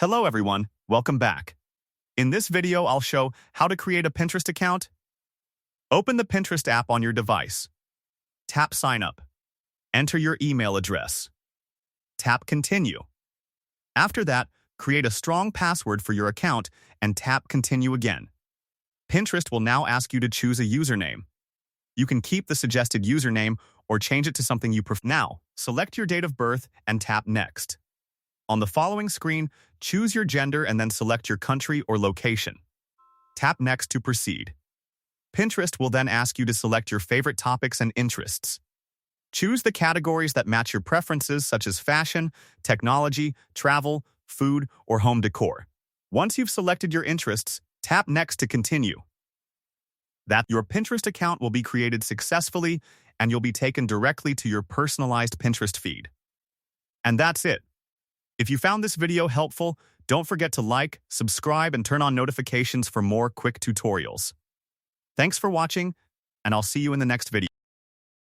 Hello everyone, welcome back. In this video, I'll show how to create a Pinterest account. Open the Pinterest app on your device. Tap Sign Up. Enter your email address. Tap Continue. After that, create a strong password for your account and tap Continue again. Pinterest will now ask you to choose a username. You can keep the suggested username or change it to something you prefer. Now, select your date of birth and tap Next. On the following screen, choose your gender and then select your country or location. Tap Next to proceed. Pinterest will then ask you to select your favorite topics and interests. Choose the categories that match your preferences such as fashion, technology, travel, food, or home decor. Once you've selected your interests, tap Next to continue. Your Pinterest account will be created successfully and you'll be taken directly to your personalized Pinterest feed. And that's it. If you found this video helpful, don't forget to like, subscribe, and turn on notifications for more quick tutorials. Thanks for watching, and I'll see you in the next video.